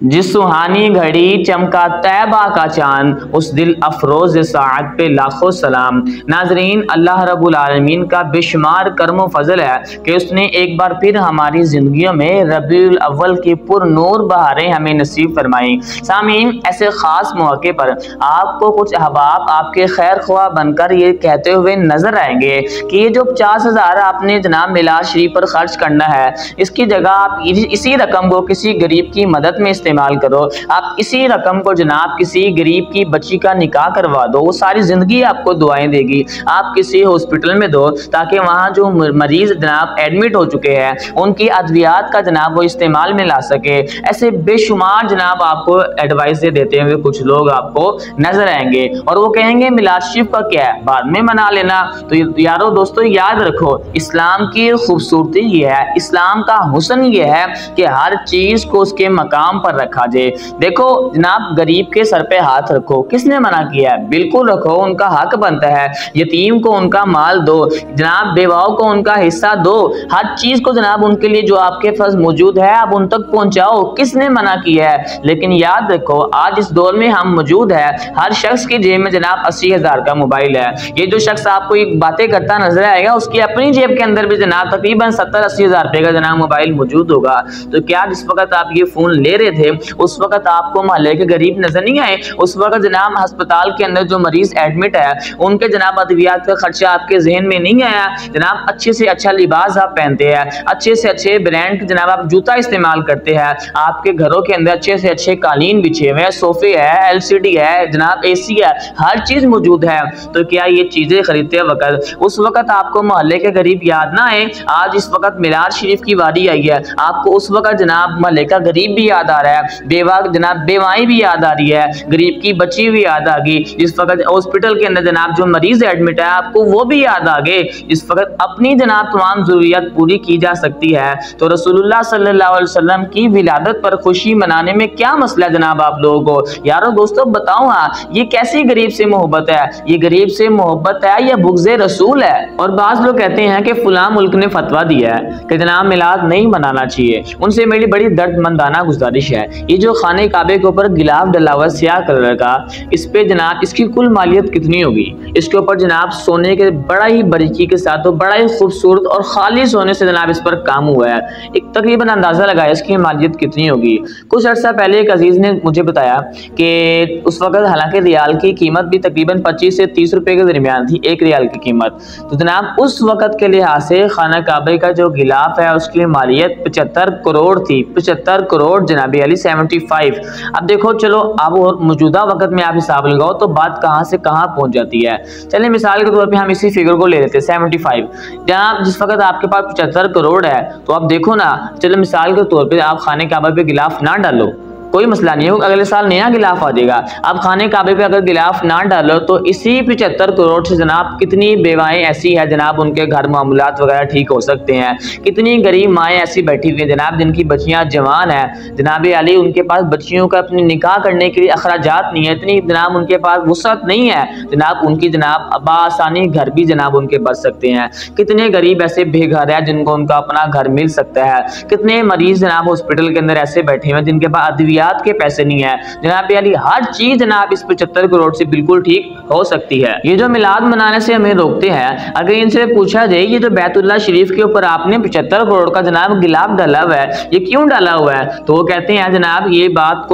जिस सुहानी घड़ी चमका तैबा का चांद, उस दिल अफरोज साअत पे लाखों सलाम। नाजरीन, अल्लाह रब्बुल आलमीन का बेशुमार करम व फजल है कि उसने एक बार फिर हमारी ज़िंदगियों में रबीउल अव्वल की पुरनूर बहारें हमें नसीब फरमाई। सामीन, ऐसे ख़ास मौके पर आपको कुछ अहबाब आपके खैर ख्वाह बनकर ये कहते हुए नजर आएंगे कि ये जो 50,000 आपने जनाब मिलाद शरीफ पर खर्च करना है, इसकी जगह आप इसी रकम को किसी गरीब की मदद में इस्तेमाल करो। आप इसी रकम को जनाब किसी गरीब की बच्ची का निकाह करवा दो, वो सारी जिंदगी आपको दुआएं देगी। आप किसी हॉस्पिटल में दो ताकि वहाँ जो मरीज जनाब एडमिट हो चुके हैं उनकी अद्वियात का जनाब वो इस्तेमाल में ला सके। ऐसे बेशुमार जनाब आपको एडवाइस देते हुए कुछ लोग आपको नजर आएंगे और वो कहेंगे मिलाद शरीफ का क्या है, बाद में मना लेना। तो यारो दोस्तों, याद रखो, इस्लाम की खूबसूरती ये है, इस्लाम का हुस्न ये है कि हर चीज को उसके मकाम पर रखा जाए। देखो जनाब, गरीब के सर पे हाथ रखो, किसने मना किया है? बिल्कुल रखो, उनका हक बनता है। यतीम को उनका माल दो जनाब, बेवाओं को उनका हिस्सा दो। हर चीज को जनाब उनके लिए जो आपके पास मौजूद है आप उन तक पहुंचाओ, किसने मना किया है? लेकिन याद रखो, आज इस दौर में हम मौजूद है, हर शख्स की जेब में जनाब 80,000 का मोबाइल है। ये जो शख्स आपको एक बातें करता नजर आएगा, उसकी अपनी जेब के अंदर भी जनाब तकरीबन 70-80,000 रुपए का जनाब मोबाइल मौजूद होगा। तो क्या जिस वक्त आप ये फोन ले रहे थे उस वक्त आपको मोहल्ले के गरीब नजर नहीं आए? उस वक्त जनाब अस्पताल के अंदर जो मरीज एडमिट है उनके जनाब अद्वियात का खर्चा आपके जहन में नहीं आया? जनाब अच्छे से अच्छा लिबास आप पहनते हैं, अच्छे से अच्छे ब्रांड के जनाब आप जूता इस्तेमाल करते हैं, आपके घरों के अंदर अच्छे से अच्छे कालीन बिछे हुए हैं, सोफे है, LCD है जनाब, AC है, हर चीज मौजूद है। तो क्या ये चीजें खरीदते वक्त उस वक्त आपको मोहल्ले के गरीब याद ना आए? आज इस वक्त मिलाद शरीफ की वारी आई है, आपको उस वक्त जनाब मोहल्ले का गरीब भी याद आ रहा है, बेवा जनाब बेवाई भी याद आ रही है, गरीब की बच्ची भी याद आ गई। जिस वक्त हॉस्पिटल के अंदर जनाब जो मरीज एडमिट है आपको वो भी याद आ गए। इस वक्त अपनी जनाब तमाम जरूरियात पूरी की जा सकती है। तो रसूलुल्लाह सल्लल्लाहु अलैहि वसल्लम की विलादत पर खुशी मनाने में क्या मसला है जनाब आप लोगों को? यारो दोस्तों बताओ, हाँ ये कैसी गरीब से मोहब्बत है? ये गरीब से मोहब्बत है या बुग़्ज़े रसूल है? और बाज़ लोग कहते हैं कि फुला मुल्क ने फतवा दिया है कि जनाब मिलाद नहीं मनाना चाहिए। उनसे मेरी बड़ी दर्दमंदाना गुजारिश है, ये जो खाने काबे के ऊपर गिलाफ डला हुआ स्याह कलर का, इस पे जनाब इसकी कुल मालियत कितनी होगी? इसके ऊपर जनाब सोने के बड़ा ही बारीकी के साथ तो बड़ा ही खूबसूरत और खालिस सोने से जनाब इस पर काम हुआ है। एक तकरीबन अंदाजा लगाया इसकी मालियत कितनी होगी। कुछ अर्सा पहले एक अजीज ने मुझे बताया कि उस वक्त हालांकि रियाल की कीमत भी तकरीबन 25 से 30 रुपए के दरमियान थी, 1 रियाल की कीमत। तो जनाब उस वक्त के लिहाज से खाना काबे का जो गिलाफ है उसकी मालियत 75 करोड़ थी, 75 करोड़ जनाबी अली 75। अब देखो चलो, अब और मौजूदा वक्त में आप हिसाब लगाओ तो बात कहाँ से कहाँ पहुंच जाती है। चलिए मिसाल के तौर पे हम इसी फिगर को ले लेते हैं 75। जनाब जिस वक्त आपके पास 75 करोड़ है तो आप देखो ना, चलो मिसाल के तौर पे आप खाने काबा पे गिलाफ ना डालो, कोई मसला नहीं है, अगले साल नया गिलाफ आ जाएगा। आप खाने काबे पे अगर गिलाफ ना डालो तो इसी 75 करोड़ से जनाब कितनी बेवाएं ऐसी है जनाब उनके घर मामूलात वगैरह ठीक हो सकते हैं। कितनी गरीब माएँ ऐसी बैठी हुई हैं जनाब जिनकी बच्चियां जवान है, जनाब अली उनके पास बच्चियों का अपनी निकाह करने के लिए अखराजात नहीं है, इतनी जनाब उनके पास वुसअत नहीं है जनाब उनकी जनाब बासानी घर भी जनाब उनके बच सकते हैं। कितने गरीब ऐसे बेघर है जिनको उनका अपना घर मिल सकता है। कितने मरीज जनाब हॉस्पिटल के अंदर ऐसे बैठे हुए जिनके पास अद्वियात के पैसे नहीं है। जनाब अली हर चीज जनाब इस 75 करोड़ से बिल्कुल ठीक हो सकती है। ये जो मिलाद मनाने से हमें रोकते हैं, अगर इनसे पूछा जाए ये जो बैतुल्लाह शरीफ के ऊपर आपने 75 करोड़ का जनाब गिलाफ डाला हुआ है, ये क्यों डाला हुआ है? तो वो कहते हैं जनाब ये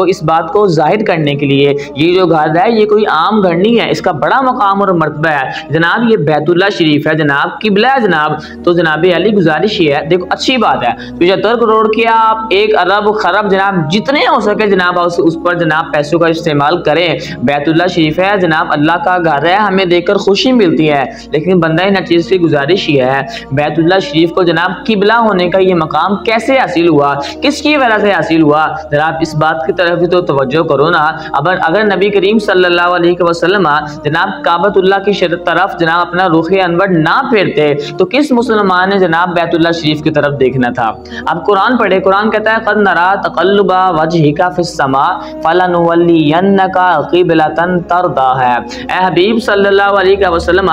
इस बात को जाहिर करने के लिए, ये जो घर है ये कोई आम घर नहीं है, इसका बड़ा मकाम और मर्तबा है जनाब, ये बैतुल्लाह शरीफ है जनाब, किबला है जनाब। तो जनाब अली गुजारिश ये है, देखो अच्छी बात है 75 करोड़ के आप 1 अरब खरब जनाब जितने हो सके जनाब उस पर जनाब पैसों का इस्तेमाल करें। बैतुल्लाह शरीफ है जनाब, अल्लाह का घर है, हमें देखकर खुशी मिलती है। लेकिन बंदा नचीज की गुजारिश ये है, बैतुल्लाह शरीफ को जनाब किबला होने का ये मकाम कैसे हासिल हुआ, किसकी वजह से हासिल हुआ? जनाब इस बात की तरफ भी तो तवज्जो करो ना। अगर नबी करीम सल्लल्लाहु अलैहि वसल्लम जनाब काबतुल्लाह की तरफ जनाब अपना रुख अनवर ना फेरते तो किस मुसलमान ने जनाब बैतुल्लाह शरीफ की तरफ देखना था? अब कुरान पढ़े, कुरान कहता है कद नरा तक़ल्लुबा वजहिका का फिस्समा फलनुवल्लियन्नका क़िबलतन तरदाहा। ए हबीब सल्लल्लाहु अलैहि वसल्लम,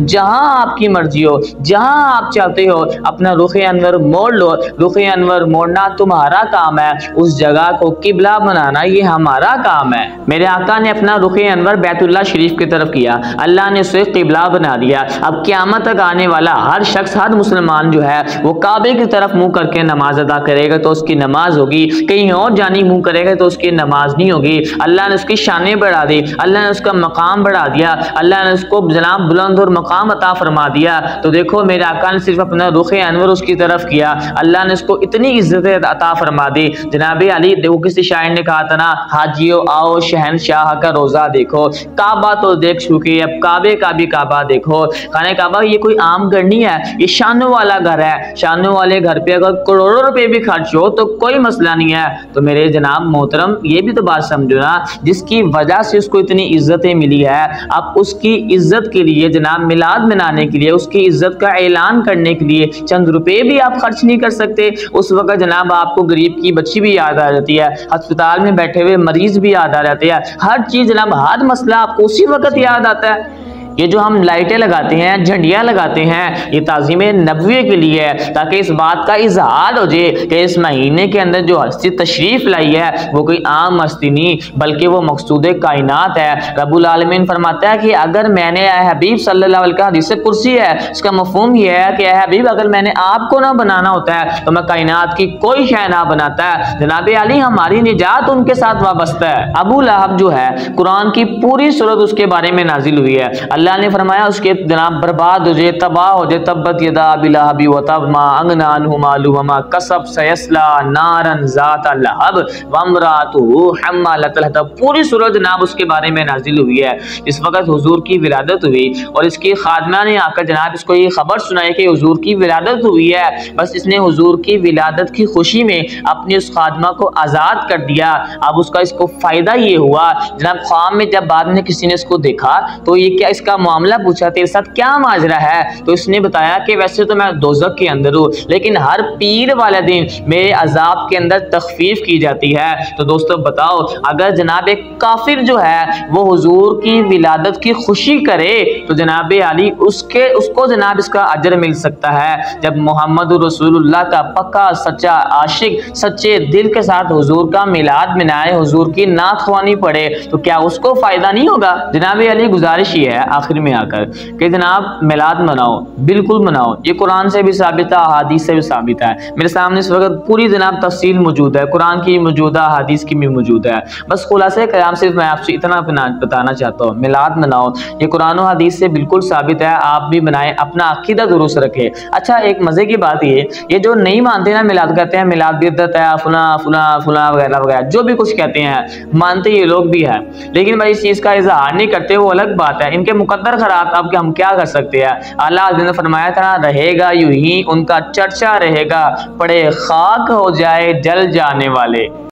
जहां आपकी मर्जी हो, जहां आप चाहते हो, अपना रुख अनवर मोड़ लो। रुख अनवर मोड़ना तुम्हारा काम है, उस जगह को किबला बनाना ये हमारा काम है। मेरे आका ने अपना रुख अनवर बैतुल्लाह शरीफ की तरफ किया, अल्लाह ने उसे किबला बना दिया। अब क़यामत तक आने वाला हर शख्स, हर मुसलमान जो है वो काबे की तरफ मुंह करके नमाज अदा करेगा तो उसकी नमाज होगी, कहीं और जानी मुंह करेगा तो उसकी नमाज नहीं होगी। अल्लाह ने उसकी शानें बढ़ा दी, अल्लाह ने उसका मकाम बढ़ा दिया, अल्लाह ने उसको जनाब बुलंद और मकाम अता फरमा दिया। तो देखो मेरे आका ने सिर्फ अपना रुख अनवर उसकी तरफ किया, अल्लाह ने उसको इतनी इज्जत अता फरमा दी। जनाब अली, देखो किसी शायर ने कहा था ना, हाजियो आओ शहनशाह का रोजा देखो, काबा तो देख चुके, अब काबे का भी काबा देखो। खाने काबा ये कोई आम घर नहीं है, ये शानों वाला घर है। शानों वाले घर पे अगर करोड़ों रुपए भी खर्च हो तो कोई मसला नहीं है। तो मेरे जनाब मोहतरम, ये भी तो बात समझो ना, जिसकी वजह से उसको इतनी इज्जतें मिली है, अब उसकी इज्जत के लिए जनाब मिलाद मनाने के लिए, उसकी इज्जत का ऐलान करने के लिए चंद रुपए भी आप खर्च नहीं कर सकते। उस वक्त जनाब आपको गरीब की बच्ची भी याद आ जाती है, अस्पताल में बैठे हुए मरीज भी याद आ जाते हैं, हर चीज जनाब, हर मसला आपको उसी वक्त याद आता है। ये जो हम लाइटें लगाते हैं, झंडियां लगाते हैं, ये ताज़ीम नबवी के लिए है, ताकि इस बात का इजहार हो जाए कि इस महीने के अंदर जो हस्ती तशरीफ लाई है वो कोई आम हस्ती नहीं, बल्कि वो मकसूद कायनात है। रब्बुल आलमीन फरमाता है कि अगर मैंने हबीब सल्लल्लाहु अलैहि वसल्लम, हदीस कुर्सी है, इसका मफहूम ये है कि हबीब अगर मैंने आपको ना बनाना होता है तो मैं कायनात की कोई शय ना बनाता है। जनाब अली, हमारी निजात उनके साथ वाबस्ता है। अबू लहब जो है, कुरान की पूरी सूरत उसके बारे में नाजिल हुई है। अल्लाह ने फरमाया उसके जनाब बर्बाद हो जाए, तबाह हो जाए, तब्बत यदा अबी लहब व तब मा अगना अन्हु मालुहु व मा कसब सयस्ला नारन ज़ात लहब व इम्राअतुहु हम्मालतल हतब। पूरी सूरत जनाब उसके बारे में नाजिल हुई है। इस वक्त हुजूर की विलादत हुई और इसकी खादमा ने आकर जनाब इसको ये खबर सुनाई कि हुजूर की विलादत हुई है। बस इसने हुजूर की विलादत की खुशी में अपनी उस खादमा को आज़ाद कर दिया। अब उसका इसको फ़ायदा ये हुआ, जनाब ख्वाब में जब बाद में किसी ने इसको देखा तो ये क्या, इसका मामला पूछा, तेरे साथ क्या माजरा है? तो इसने बताया कि वैसे तो मैं दोज़ख के अंदर हूँ, लेकिन हर पीर वाले दिन मेरे अजाब के अंदर तखफीफ की जाती है। तो दोस्तों बताओ, अगर जनाब एक काफिर जो है वो हुजूर की विलादत की खुशी करे तो जनाब अली उसको जनाब इसका अजर मिल सकता है। जब मोहम्मद रसूलुल्लाह का पक्का सच्चा आशिक सच्चे दिल के साथ हुजूर का मिलाद मनाए, हुजूर की नाख़वानी पढ़े, तो क्या उसको फायदा नहीं होगा? जनाब अली, गुजारिश ये है आखिर में आकर कि जनाब मिलाद मनाओ, बिल्कुल मनाओ। ये कुरान से भी साबित है, अहादीस से भी साबित है। मेरे सामने इस वक्त पूरी जनाब तफसील मौजूद है, कुरान की मौजूद है, अहादीस की भी मौजूद है। बस खुलासे कलाम सिर्फ मैं आपसे इतना बताना चाहता हूँ, मिलाद मनाओ, ये कुरान और हदीस से बिल्कुल साबित है। आप भी बनाए, अपना अकीदा दुरुस्त रखे। अच्छा, एक मजे की बात ये जो नहीं मानते ना मिलाद, कहते हैं मिलाद बिदअत है, फुला फुला फुला वगैरह वगैरह, जो भी कुछ कहते हैं, मानते ये लोग भी है, लेकिन भाई इस चीज का इजहार नहीं करते, वो अलग बात है। इनके मुकद्दर खराब, अब हम क्या कर सकते हैं। अल्लाह ने फरमाया था, रहेगा यूं ही उनका चर्चा रहेगा, पड़े खाक हो जाए जल जाने वाले।